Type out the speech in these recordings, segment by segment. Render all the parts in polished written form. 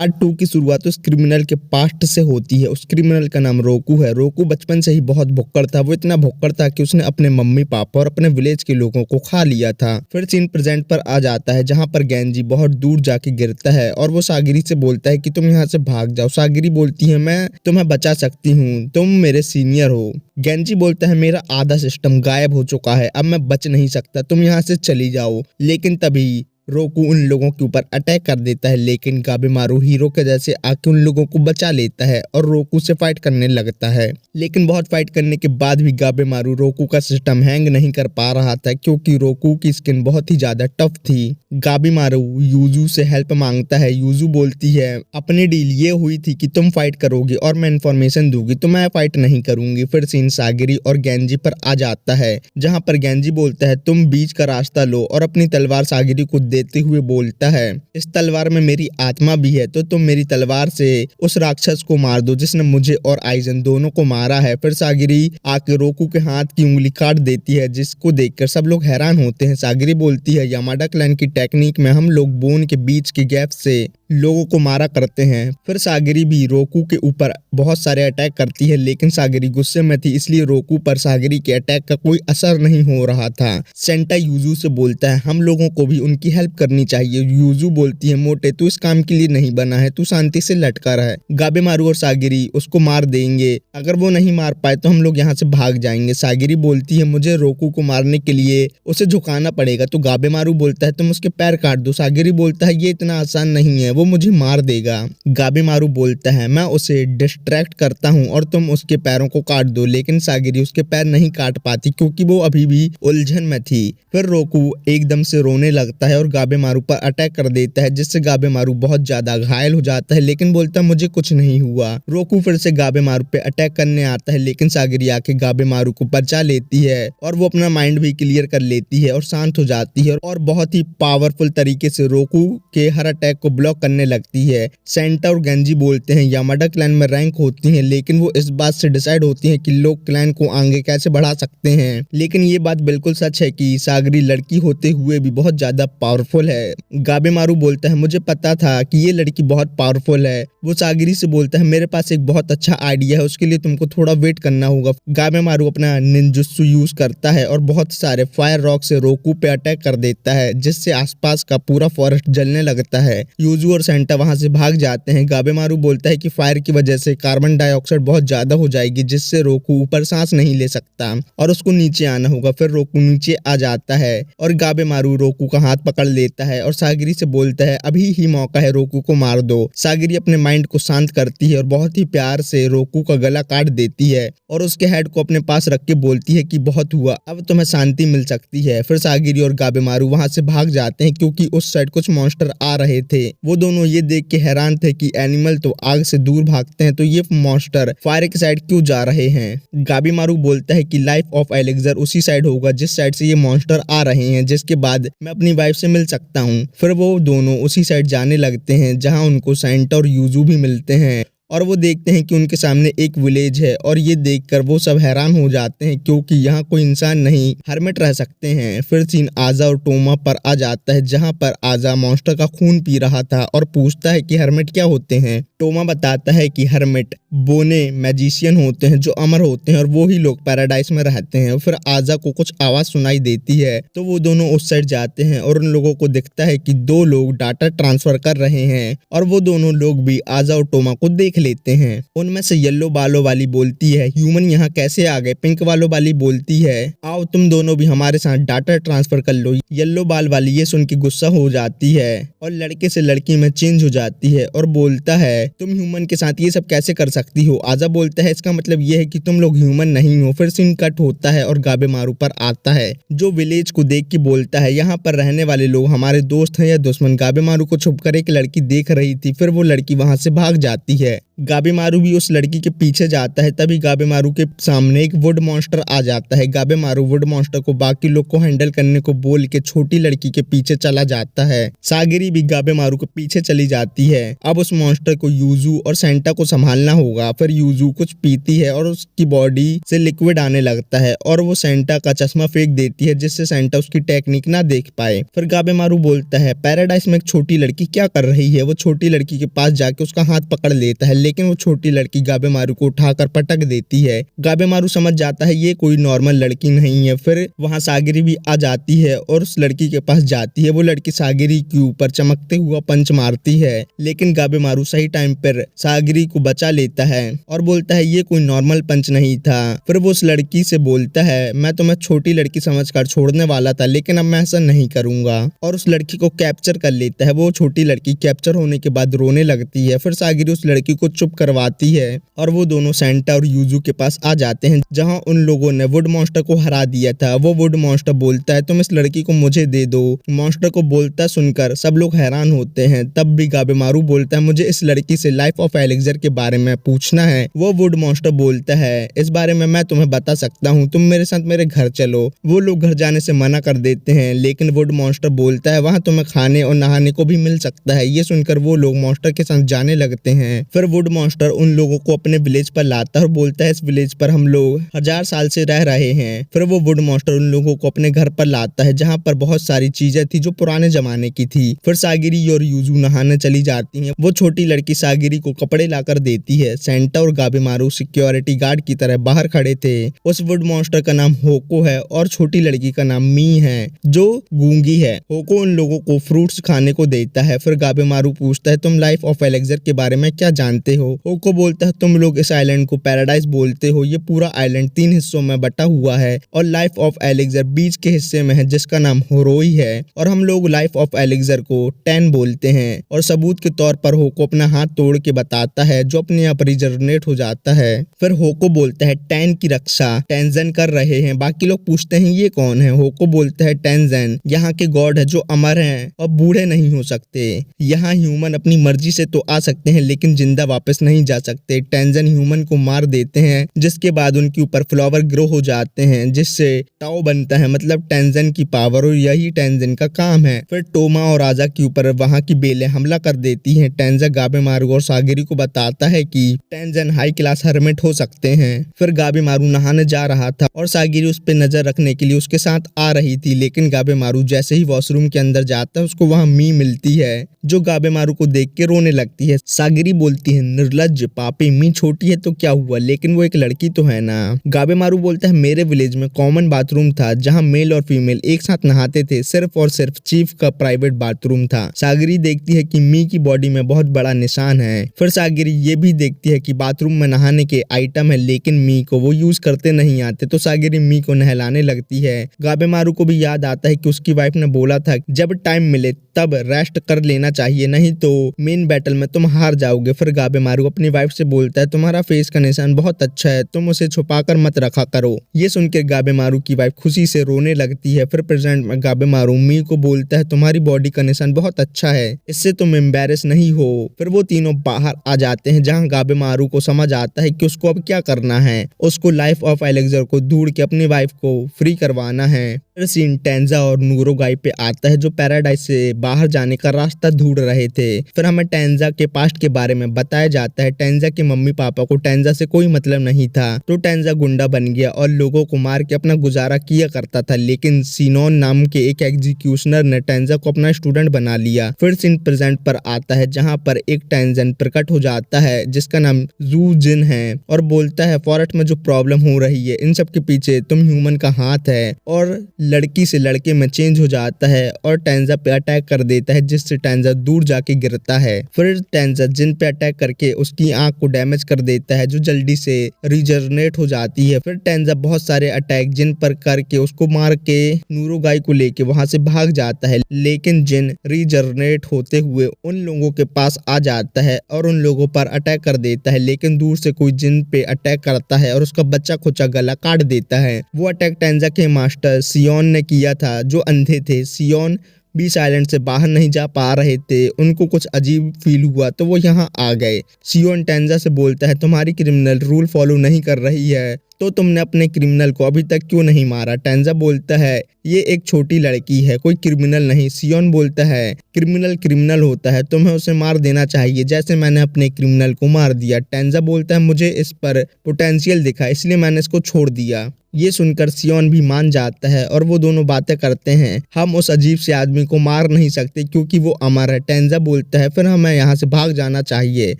Part 2 की शुरुआत उस क्रिमिनल के पास्ट से होती है। उस क्रिमिनल का नाम रोकू है। रोकू बचपन से ही बहुत भुक्कड़ था। वो इतना भुक्कड़ था कि उसने अपने मम्मी पापा और अपने विलेज के लोगों को खा लिया था। फिर सीन प्रेजेंट पर आ जाता है जहाँ पर गेंजी बहुत दूर जाके गिरता है और वो सागिरी से बोलता है कि तुम यहाँ से भाग जाओ। सागिरी बोलती है मैं तुम्हें बचा सकती हूँ, तुम मेरे सीनियर हो। गेंजी बोलता है मेरा आधा सिस्टम गायब हो चुका है, अब मैं बच नहीं सकता, तुम यहाँ से चली जाओ। लेकिन तभी रोकू उन लोगों के ऊपर अटैक कर देता है, लेकिन गाबेमारू हीरो के जैसे आके उन लोगों को बचा लेता है और रोकू से फाइट करने लगता है। लेकिन बहुत फाइट करने के बाद भी गाबेमारू रोकू का सिस्टम हैंग नहीं कर पा रहा था, क्योंकि रोकू की स्किन बहुत ही ज्यादा टफ थी। गाबेमारू यूजू से हेल्प मांगता है। यूजू बोलती है अपनी डील ये हुई थी कि तुम फाइट करोगी और मैं इन्फॉर्मेशन दूंगी, तो मैं फाइट नहीं करूंगी। फिर सीन सागिरी और गेंजी पर आ जाता है, जहाँ पर गेंजी बोलता है तुम बीच का रास्ता लो और अपनी तलवार सागिरी को देते हुए बोलता है इस तलवार में मेरी आत्मा भी है, तो तुम मेरी तलवार से उस राक्षस को मार दो जिसने मुझे और आइजन दोनों को मारा है। फिर सागिरी आके रोकू के हाथ की उंगली काट देती है, जिसको देखकर सब लोग हैरान होते हैं। सागिरी बोलती है यामाडा क्लैन की टेक्निक में हम लोग बोन के बीच के गैप से लोगों को मारा करते हैं। फिर सागिरी भी रोकू के ऊपर बहुत सारे अटैक करती है, लेकिन सागिरी गुस्से में थी, इसलिए रोकू पर सागिरी के अटैक का कोई असर नहीं हो रहा था। सेंटा यूजू से बोलता है हम लोगों को भी उनकी हेल्प करनी चाहिए। यूजू बोलती है मोटे तू इस काम के लिए नहीं बना है, तू शांति से लटका रहा है। गाबेमारू और सागिरी उसको मार देंगे, अगर वो नहीं मार पाए तो हम लोग यहाँ से भाग जाएंगे। सागिरी बोलती है मुझे रोकू को मारने के लिए उसे झुकाना पड़ेगा, तो गाबेमारू बोलता है तुम उसके पैर काट दो। सागिरी बोलता है ये इतना आसान नहीं है, वो मुझे मार देगा। गाबेमारू बोलता है मैं उसे डिस्ट्रैक्ट करता हूँ और तुम उसके पैरों को काट दो, लेकिन सागिरी उसके पैर नहीं काट पाती क्योंकि वो अभी भी उलझन में थी। फिर रोकू एकदम से रोने लगता है और गाबेमारू पर अटैक कर देता है, जिससे गाबेमारू बहुत ज्यादा घायल हो जाता है, लेकिन बोलता है मुझे कुछ नहीं हुआ। रोकू फिर से गाबेमारू पे अटैक करने आता है, लेकिन सागिरी आके गाबेमारू को बचा लेती है और वो अपना माइंड भी क्लियर कर लेती है और शांत हो जाती है और बहुत ही पावरफुल तरीके से रोकू के हर अटैक को ब्लॉक करने लगती है। सेंटा और गेंजी बोलते हैं यामाडा क्लैन में रैंक होती है, लेकिन वो इस बात से डिसाइड होती है कि लोग क्लैन को आगे कैसे बढ़ा सकते हैं। लेकिन ये बात बिल्कुल सच है कि सागिरी लड़की होते हुए भी बहुत ज्यादा पावरफुल है। गाबेमारू बोलता है मुझे पता था कि ये लड़की बहुत पावरफुल है। वो सागिरी से बोलता है मेरे पास एक बहुत अच्छा आइडिया है, उसके लिए तुमको थोड़ा वेट करना होगा। गाबेमारू अपना निंजुत्सु यूज करता है और बहुत सारे फायर रॉक से रोकू पे अटैक कर देता है, जिससे आसपास का पूरा फॉरेस्ट जलने लगता है। यूजू और सेंटा वहां से भाग जाते हैं। गाबेमारू बोलता है कि फायर की वजह से कार्बन डाइऑक्साइड बहुत ज्यादा हो जाएगी, जिससे रोकू ऊपर सांस नहीं ले सकता और उसको नीचे आना होगा। फिर रोकू नीचे आ जाता है और गाबेमारू रोकू का हाथ पकड़ लेता है और सागिरी से बोलता है अभी ही मौका है, रोकू को मार दो। सागिरी अपने माइंड को शांत करती है और बहुत ही प्यार से रोकू का गला काट देती है और उसके हेड को अपने पास रख के बोलती है कि बहुत हुआ, अब तुम्हें शांति मिल सकती है। फिर सागिरी और गाबेमारू वहां से भाग जाते हैं, क्योंकि उस साइड कुछ मॉन्स्टर आ रहे थे। वो दोनों ये देख के हैरान थे कि एनिमल तो आग से दूर भागते हैं, तो ये मॉन्स्टर फायर की साइड क्यों जा रहे हैं। गाबेमारू बोलता है कि लाइफ ऑफ एलेक्सर उसी साइड होगा जिस साइड से ये मॉन्स्टर आ रहे हैं, जिसके बाद मैं अपनी वाइफ से मिल सकता हूँ। फिर वो दोनों उसी साइड जाने लगते हैं, जहाँ उनको सेंटा और यूजू भी मिलते हैं और वो देखते हैं कि उनके सामने एक विलेज है और ये देखकर वो सब हैरान हो जाते हैं, क्योंकि यहाँ कोई इंसान नहीं हर्मिट रह सकते हैं। फिर सीन आजा और टोमा पर आ जाता है, जहाँ पर आजा मॉन्स्टर का खून पी रहा था और पूछता है कि हर्मिट क्या होते हैं। टोमा बताता है कि हर्मिट बोने मैजिशियन होते हैं जो अमर होते हैं और वो ही लोग पैराडाइज में रहते हैं। फिर आजा को कुछ आवाज सुनाई देती है, तो वो दोनों उस साइड जाते हैं और उन लोगों को दिखता है कि दो लोग डाटा ट्रांसफर कर रहे हैं और वो दोनों लोग भी आजा और टोमा को देख लेते हैं। उनमें से येलो बालों वाली बोलती है ह्यूमन यहाँ कैसे आ गए। पिंक वालों वाली बोलती है आओ तुम दोनों भी हमारे साथ डाटा ट्रांसफर कर लो। येलो बाल वाली ये सुन के गुस्सा हो जाती है और लड़के से लड़की में चेंज हो जाती है और बोलता है तुम ह्यूमन के साथ ये सब कैसे कर सकती हो। आजा बोलता है इसका मतलब ये है कि तुम लोग ह्यूमन नहीं हो। फिर सीन कट होता है और गाबेमारू पर आता है, जो विलेज को देख के बोलता है यहाँ पर रहने वाले लोग हमारे दोस्त हैं या दुश्मन। गाबेमारू को छुपकर एक लड़की देख रही थी, फिर वो लड़की वहां से भाग जाती है। गाबेमारू भी उस लड़की के पीछे जाता है। तभी गाबेमारू के सामने एक वुड मॉन्स्टर आ जाता है। गाबेमारू वुड मॉन्स्टर को बाकी लोग को हैंडल करने को बोल के छोटी लड़की के पीछे चला जाता है। सागिरी भी गाबेमारू के पीछे चली जाती है। अब उस मॉन्स्टर को यूजू और सेंटा को संभालना होगा। फिर यूजू कुछ पीती है और उसकी बॉडी से लिक्विड आने लगता है और वो सेंटा का चश्मा फेंक देती है, जिससे सेंटा उसकी टेक्निक ना देख पाए। फिर गाबेमारू बोलता है पैराडाइस में एक छोटी लड़की क्या कर रही है। वो छोटी लड़की के पास जाके उसका हाथ पकड़ लेता है, लेकिन वो छोटी लड़की गाबेमारू को उठाकर पटक देती है। गाबेमारू समझ जाता है ये कोई नॉर्मल लड़की नहीं है। फिर वहाँ सागिरी भी आ जाती है और उस लड़की के पास जाती है। वो लड़की सागिरी के ऊपर चमकते हुआ पंच मारती है, लेकिन गाबेमारू सही टाइम पर सागिरी को बचा लेता है और बोलता है ये कोई नॉर्मल पंच नहीं था। फिर वो उस लड़की से बोलता है मैं तुम्हें छोटी लड़की समझकर छोड़ने वाला था, लेकिन अब मैं ऐसा नहीं करूंगा, और उस लड़की को कैप्चर कर लेता है। वो छोटी लड़की कैप्चर होने के बाद रोने लगती है। फिर सागिरी उस लड़की को चुप करवाती है और वो दोनों सेंटा और यूजू के पास आ जाते हैं, जहाँ उन लोगों ने वुड मॉन्स्टर को हरा दिया था। वो वुड मॉन्स्टर बोलता है तुम इस लड़की को मुझे दे दो। मॉन्स्टर को बोलता सुनकर सब लोग हैरान होते हैं। तब भी गाबेमारू बोलता है मुझे इस लड़की से लाइफ ऑफ एलेक्जेर के बारे में पूछना है। वो वुड मॉन्स्टर बोलता है इस बारे में मैं तुम्हें बता सकता हूँ, तुम मेरे साथ मेरे घर चलो। वो लोग घर जाने से मना कर देते हैं, लेकिन वुड मॉन्स्टर बोलता है वहाँ तुम्हें खाने और नहाने को भी मिल सकता है। ये सुनकर वो लोग मॉन्स्टर के साथ जाने लगते हैं। फिर वुड मॉन्स्टर उन लोगों को अपने विलेज पर लाता है और बोलता है इस विलेज पर हम लोग 1000 साल से रह रहे हैं। फिर वो वुड मॉन्स्टर उन लोगों को अपने घर पर लाता है, जहाँ पर बहुत सारी चीजें थी जो पुराने जमाने की थी। फिर सागिरी और यूजू नहाने चली जाती हैं। वो छोटी लड़की सागिरी को कपड़े लाकर देती है। सेंटा और गाबेमारू सिक्योरिटी गार्ड की तरह बाहर खड़े थे। उस वुड मॉन्स्टर का नाम होको है और छोटी लड़की का नाम मी है, जो गूंगी है। होको उन लोगों को फ्रूट्स खाने को देता है। फिर गाबेमारू पूछता है तुम लाइफ ऑफ एलेक्जेर के बारे में क्या जानते हो। होको बोलता है तुम लोग इस आइलैंड को पैराडाइज बोलते हो। ये पूरा आइलैंड 3 हिस्सों में बटा हुआ है और लाइफ ऑफ एलेक्जेर बीच के हिस्से में है, जिसका नाम होरोई है, और हम लोग लाइफ ऑफ एलेक्जेर को टैन बोलते हैं। और सबूत के तौर पर होको अपना हाथ तोड़ के बताता है, जो अपने आप रिजनरेट हो जाता है। फिर होको बोलता है टैन की रक्षा टेंजन कर रहे हैं। बाकी लोग पूछते हैं ये कौन है। होको बोलता है टेंजन यहाँ के गॉड है जो अमर हैं और बूढ़े नहीं हो सकते। यहाँ ह्यूमन अपनी मर्जी से तो आ सकते हैं, लेकिन जिंदा वापस नहीं जा सकते। टेंजन ह्यूमन को मार देते हैं, जिसके बाद उनके ऊपर फ्लावर ग्रो हो जाते हैं, जिससे टाओ बनता है, मतलब टेंजन की पावर, और यही टेंजन का काम है। फिर टोमा और राजा के ऊपर वहाँ की बेलें हमला कर देती हैं। टेंजन गाबेमारू और सागिरी को बताता है कि टेंजन हाई क्लास हर्मिट हो सकते हैं। फिर गाबेमारू नहाने जा रहा था और सागिरी उस पर नजर रखने के लिए उसके साथ आ रही थी, लेकिन गाबेमारू जैसे ही वॉशरूम के अंदर जाता है उसको वहाँ मी मिलती है, जो गाबेमारू को देख के रोने लगती है। सागिरी बोलती है निर्लज्ज पापी, मी छोटी है तो क्या हुआ, लेकिन वो एक लड़की तो है ना। गाबेमारू बोलता है मेरे विलेज में कॉमन बाथरूम था जहाँ मेल और फीमेल एक साथ नहाते थे, सिर्फ और सिर्फ चीफ का प्राइवेट बाथरूम था। सागिरी देखती है कि मी की बॉडी में बहुत बड़ा निशान है। फिर सागिरी ये भी देखती है कि बाथरूम में नहाने के आइटम है, लेकिन मी को वो यूज करते नहीं आते, तो सागिरी मी को नहलाने लगती है। गाबेमारू को भी याद आता है कि उसकी वाइफ ने बोला था जब टाइम मिले तब रेस्ट कर लेना चाहिए, नहीं तो मेन बैटल में तुम हार जाओगे। फिर गाबेमारू अपनी वाइफ से बोलता है तुम्हारा फेस का निशान बहुत अच्छा है, तुम उसे छुपाकर मत रखा करो। ये सुनकर गाबेमारू की वाइफ खुशी से रोने लगती है। फिर प्रेजेंट में गाबेमारू मी को बोलता है तुम्हारी बॉडी का निशान बहुत अच्छा है, इससे तुम एम्बेरस नहीं हो। फिर वो तीनों बाहर आ जाते हैं, जहाँ गाबेमारू को समझ आता है कि उसको अब क्या करना है। उसको लाइफ ऑफ एलेक्जेर को ढूंढ के अपनी वाइफ को फ्री करवाना है। फिर सीन टेंजा और नूरोगाई पे आता है, जो पैराडाइज से बाहर जाने का रास्ता ढूंढ रहे थे। फिर हमें टेंजा के पास्ट के बारे में बताया जाता है। टेंजा के मम्मी पापा को टेंजा से कोई मतलब नहीं था, तो टेंजा गुंडा बन गया और लोगों को मार के अपना गुजारा किया करता था, लेकिन सिनोन नाम के एक एग्जीक्यूशनर ने टेंजा को अपना स्टूडेंट बना लिया। फिर सीन प्रेजेंट पर आता है, जहाँ पर एक टेंजन प्रकट हो जाता है जिसका नाम जू जिन है, और बोलता है फॉरेस्ट में जो प्रॉब्लम हो रही है इन सब के पीछे तुम ह्यूमन का हाथ है, और लड़की से लड़के में चेंज हो जाता है और टेंजा पे अटैक कर देता है, जिससे टेंजा दूर जाके गिरता है। फिर टेंजा जिन पे अटैक करके उसकी आंख को डैमेज कर देता है, जो जल्दी से रिजनरेट हो जाती है। फिर टेंजा बहुत सारे अटैक जिन पर करके उसको मार के नूरोगाई को लेके वहां से भाग जाता है, लेकिन जिन रिजनरेट होते हुए उन लोगों के पास आ जाता है और उन लोगों पर अटैक कर देता है, लेकिन दूर से कोई जिन पे अटैक करता है और उसका बच्चा खुचा गला काट देता है। वो अटैक टेंजा के मास्टर सियोन ने किया था, जो अंधे थे। सियोन बीस आइलैंड से बाहर नहीं जा पा रहे थे, उनको कुछ अजीब फील हुआ तो वो यहाँ आ गए। सियोन टेंजा से बोलता है तुम्हारी क्रिमिनल रूल फॉलो नहीं कर रही है तो तुमने अपने क्रिमिनल को अभी तक क्यों नहीं मारा। टेंजा बोलता है ये एक छोटी लड़की है, कोई क्रिमिनल नहीं। सियोन बोलता है क्रिमिनल क्रिमिनल होता है, तुम्हें उसे मार देना चाहिए जैसे मैंने अपने क्रिमिनल को मार दिया। टेंजा बोलता है मुझे इस पर पोटेंशियल दिखा इसलिए मैंने इसको छोड़ दिया। ये सुनकर सियोन भी मान जाता है और वो दोनों बातें करते हैं। हम उस अजीब से आदमी को मार नहीं सकते क्योंकि वो अमर है। टेंजा बोलता है फिर हमें यहाँ से भाग जाना चाहिए,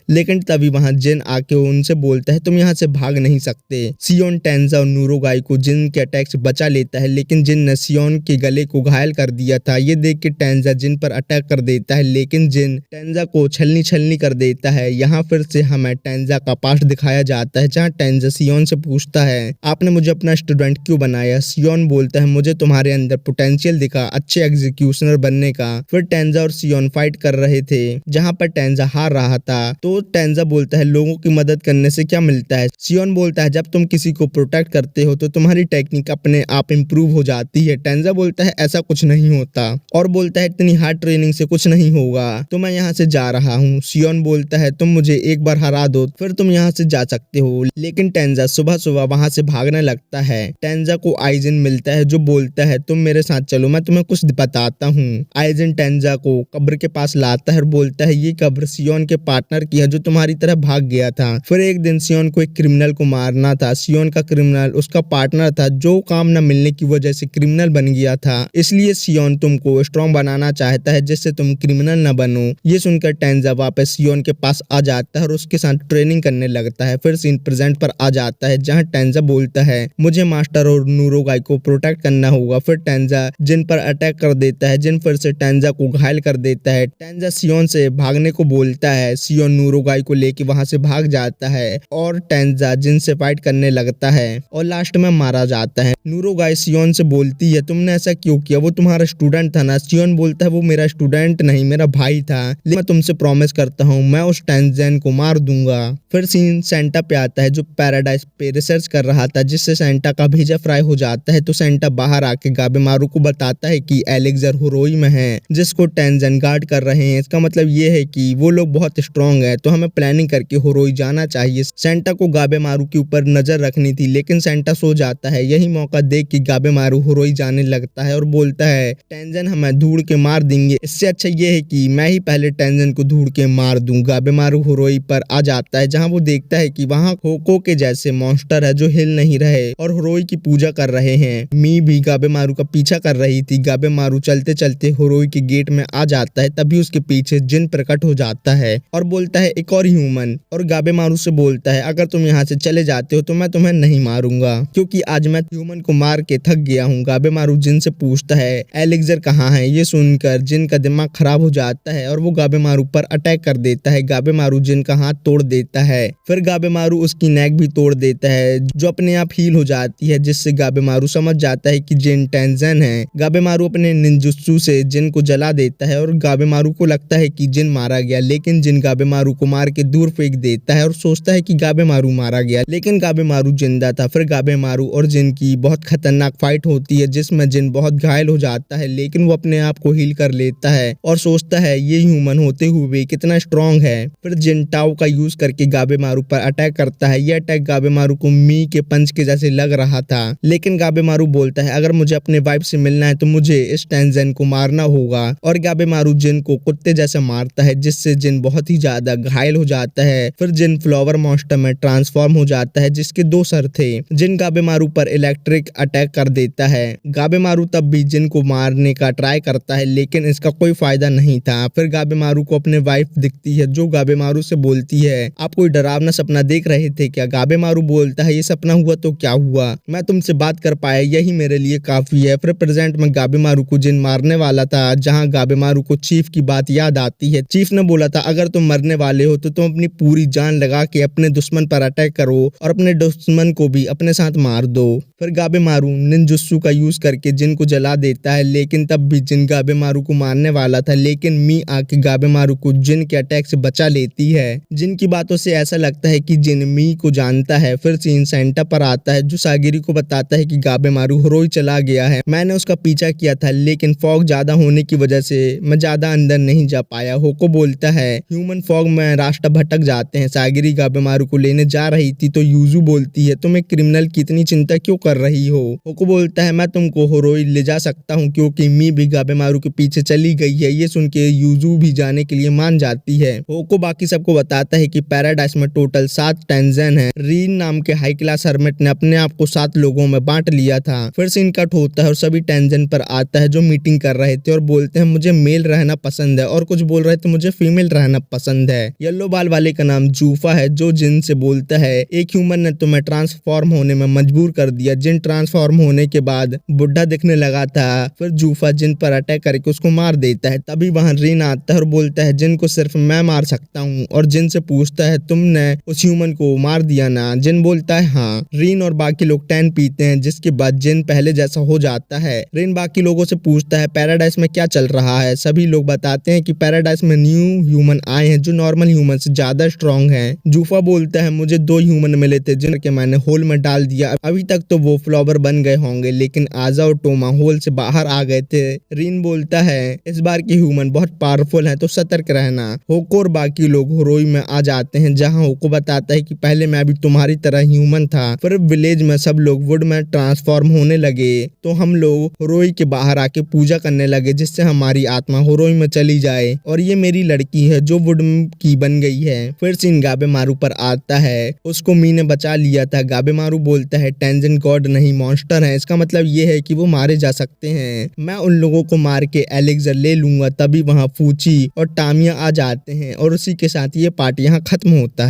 लेकिन तभी वहाँ जिन आके उनसे बोलता है तुम यहाँ से भाग नहीं सकते। सियोन टेंजा और नूरोगाई को जिन के अटैक से बचा लेता है, लेकिन जिन ने सियोन के गले को घायल कर दिया था। ये देख के टेंजा जिन पर अटैक कर देता है, लेकिन जिन टेंजा को छलनी छलनी कर देता है। यहाँ फिर से हमें टेंजा का पास्ट दिखाया जाता है जहाँ टेंजा सियोन से पूछता है आपने मुझे अपना स्टूडेंट क्यों बनाया। सियोन बोलता है मुझे तुम्हारे अंदर पोटेंशियल दिखा अच्छे एग्जीक्यूशनर बनने का। फिर टेंजा और सियोन फाइट कर रहे थे जहाँ पर टेंजा हार रहा था, तो टेंजा बोलता है लोगों की मदद करने से क्या मिलता है। सियोन बोलता है जब तुम किसी को प्रोटेक्ट करते हो तो तुम्हारी टेक्निक अपने आप इम्प्रूव हो जाती है। टेंजा बोलता है ऐसा कुछ नहीं होता और बोलता है इतनी हार्ड ट्रेनिंग से कुछ नहीं होगा तो मैं यहाँ से जा रहा हूँ। सियोन बोलता है तुम मुझे एक बार हरा दो फिर तुम यहाँ से जा सकते हो, लेकिन टेंजा सुबह सुबह वहाँ से भागने लगता है। टेंजा को आइजन मिलता है जो बोलता है तुम मेरे साथ चलो मैं तुम्हें कुछ बताता हूँ। आइजन टेंजा को कब्र के पास लाता है और बोलता है ये कब्र सियोन के पार्टनर की है जो तुम्हारी तरह भाग गया था। फिर एक दिन सियोन को एक क्रिमिनल को मारना था। सियोन का क्रिमिनल उसका पार्टनर था जो काम न मिलने की वजह से क्रिमिनल बन गया था, इसलिए सियोन तुमको स्ट्रॉन्ग बनाना चाहता है जिससे तुम क्रिमिनल न बनो। ये सुनकर टेंजा वापस सियोन के पास आ जाता है और उसके साथ ट्रेनिंग करने लगता है। फिर सीन प्रेजेंट पर आ जाता है जहाँ टेंजा बोलता है मुझे मास्टर और नूरोगाई को प्रोटेक्ट करना होगा। फिर टेंजा जिन पर अटैक कर देता है, जिन फिर से टेंजा को घायल कर देता है। टेंजा सियोन से भागने को बोलता है, सियोन नूरोगाई को लेके वहां से भाग जाता है और टेंजा जिन से फाइट करने लगता है और लास्ट में मारा जाता है। नूरोगाई सियोन से बोलती है तुमने ऐसा क्यों किया, वो तुम्हारा स्टूडेंट था ना। सियोन बोलता है वो मेरा स्टूडेंट नहीं मेरा भाई था, लेकिन मैं तुमसे प्रॉमिस करता हूँ मैं उस टेंजन को मार दूंगा। फिर सीन सेंटा पे आता है जो पैराडाइज पे रिसर्च कर रहा था जिससे सेंटा का भेजा फ्राई हो जाता है। तो सेंटा बाहर आके गाबेमारू को बताता है कि एलेक्सर हुरोई में है जिसको टेंजन गार्ड कर रहे हैं। इसका मतलब ये है कि वो लोग बहुत स्ट्रॉन्ग है तो हमें प्लानिंग करके हुरोई जाना चाहिए। सेंटा को गाबेमारू के ऊपर नजर रखनी थी लेकिन सेंटा सो जाता है। यही मौका देख के गाबेमारू हुरोई जाने लगता है और बोलता है टेंजन हमें ढूंढ के मार देंगे, इससे अच्छा ये है कि मैं ही पहले टेंजन को ढूंढ के मार दूं। गाबेमारू हुरोई पर आ जाता है जहाँ वो देखता है कि वहाँ होको के जैसे मॉन्स्टर है जो हिल नहीं रहे और हुरोई की पूजा कर रहे हैं। मी भी गाबेमारू का पीछा कर रही थी। गाबेमारू चलते चलते हुरोई के गेट में आ जाता है, तभी उसके पीछे जिन प्रकट हो जाता है और बोलता है एक और ह्यूमन, और गाबेमारू से बोलता है अगर तुम यहाँ से चले जाते हो तो मैं तुम्हें नहीं मारूंगा क्योंकि आज मैं ह्यूमन को मार के थक गया हूँ। गाबेमारू जिन से पूछता है एलेक्सर कहाँ है। ये सुनकर जिन का दिमाग खराब हो जाता है और वो गाबेमारू पर अटैक कर देता है। गाबेमारू जिन का हाथ तोड़ देता है, फिर गाबेमारू उसकी नेक भी तोड़ देता है जो अपने आप हील हो जाती है, जिससे गाबेमारू समझ जाता है कि जिन टेंजन है। गाबेमारू अपने निंजुत्सु से जिन को जला देता है और गाबेमारू को लगता है कि जिन मारा गया, लेकिन जिन गाबेमारू को मार के दूर फेंक देता है और सोचता है कि गाबेमारू मारा गया, लेकिन गाबेमारू जिंदा था। फिर गाबेमारू और जिन की बहुत खतरनाक फाइट होती है जिसमें जिन बहुत घायल हो जाता है, लेकिन वो अपने आप को हील कर लेता है और सोचता है ये ह्यूमन होते हुए कितना स्ट्रॉन्ग है। फिर जिन टाओ का यूज करके गाबेमारू पर अटैक करता है। यह अटैक गाबेमारू को मी के पंच के जैसे लग रहा था, लेकिन गाबेमारू बोलता है अगर मुझे अपने वाइफ से मिलना है तो मुझे इस टेंजन को मारना होगा, और गाबेमारू जिन को कुत्ते जैसा मारता है जिससे जिन बहुत ही ज्यादा घायल हो जाता है। फिर जिन फ्लावर मॉन्स्टर में ट्रांसफॉर्म हो जाता है जिसके दो सर थे। जिन गाबेमारू पर इलेक्ट्रिक अटैक कर देता है। गाबेमारू तब भी जिन को मारने का ट्राई करता है लेकिन इसका कोई फायदा नहीं था। फिर गाबेमारू को अपने वाइफ दिखती है जो गाबेमारू से बोलती है आप कोई डरावना सपना देख रहे थे क्या। गाबेमारू बोलता है ये सपना हुआ तो क्या हुआ, मैं तुमसे बात कर पाया यही मेरे लिए काफी है। फिर प्रेजेंट में गाबेमारू को जिन मारने वाला था जहाँ गाबेमारू को चीफ की बात याद आती है। चीफ ने बोला था अगर तुम मरने वाले हो तो तुम अपनी पूरी जान लगा के अपने दुश्मन पर अटैक करो और अपने दुश्मन को भी अपने साथ मार दो। फिर गाबेमारू निंजुत्सु का यूज करके जिन को जला देता है, लेकिन तब भी जिन गाबेमारू को मारने वाला था, लेकिन मी आके गाबेमारू को जिन के अटैक से बचा लेती है। जिन की बातों से ऐसा लगता है कि जिन मी को जानता है। फिर सीन सेंटा पर आता है जो सागिरी को बताता है कि गाबेमारू होरोई चला गया है। मैंने उसका पीछा किया था, लेकिन फॉग ज्यादा होने की वजह से मैं ज्यादा अंदर नहीं जा पाया। होको बोलता है ह्यूमन फॉग में रास्ता भटक जाते हैं। सागिरी गाबेमारू को लेने जा रही थी तो यूजू बोलती है तुम एक क्रिमिनल की इतनी चिंता क्यों कर रही हो। होको बोलता है मैं तुमको होरोई ले जा सकता हूँ क्योंकि मी भी गाबेमारू के पीछे चली गई है। ये सुन के यूजू भी जाने के लिए मान जाती है। होको बाकी सबको बताता है कि पैराडाइस में टोटल 7 टेंजन है। रीन नाम के हाई क्लास हर्मिट ने अपने आप को 7 लोगों में बांट लिया था। फिर सीन कट होता है और सभी टेंजन पर आता है जो मीटिंग कर रहे थे और बोलते हैं मुझे मेल रहना पसंद है, और कुछ बोल रहे थे मुझे फीमेल रहना पसंद है। येलो बाल वाले का नाम जूफा है जो जिन से बोलता है एक ह्यूमन ने तुम्हें ट्रांसफॉर्म होने में मजबूर कर दिया। जिन ट्रांसफॉर्म होने के बाद बुढ़ा दिखने लगा था। फिर जूफा जिन पर अटैक करके उसको मार देता है। तभी वहां रीन आता है और बोलता है जिन को सिर्फ मैं मार सकता हूँ, और जिन से पूछता है तुमने उस ह्यूमन को मार दिया ना। जिन बोलता है हाँ। रीन और बाकी लोग 10 पीते हैं जिसके बाद जिन पहले जैसा हो जाता है। रीन बाकी लोगों से पूछता है पैराडाइस में क्या चल रहा है। सभी लोग बताते हैं कि पैराडाइस में न्यू ह्यूमन आए हैं जो नॉर्मल ह्यूमन से ज्यादा स्ट्रॉन्ग हैं। जूफा बोलता है मुझे 2 ह्यूमन मिले थे जिनके मैंने होल में डाल दिया। अभी तक तो वो फ्लावर बन गए होंगे, लेकिन आजा और टोमा होल से बाहर आ गए थे। रीन बोलता है इस बार के ह्यूमन बहुत पावरफुल हैं तो सतर्क रहना। होको और बाकी लोग होरोई में आ जाते हैं जहाँ होको बताता है कि पहले मैं भी तुम्हारी तरह ह्यूमन था। फिर विलेज में सब लोग वुड में ट्रांसफॉर्म होने लगे तो हम लोग होरोई के बाहर आके पूजा करने लगे जिससे हमारी आत्मा होरोई में चली जाए, और ये मेरी लड़की है जो वुड की बन गई है। फिर सीन गाबेमारू पर आता है, उसको मी ने बचा लिया था। गाबेमारू बोलता है टेंजन गॉड नहीं मॉन्स्टर है, इसका मतलब ये है कि वो मारे जा सकते हैं। मैं उन लोगों को मार के एलेक्सर ले लूंगा। तभी वहाँ फूची और टामिया आ जाते हैं और उसी के साथ ये पार्ट यहाँ खत्म होता है।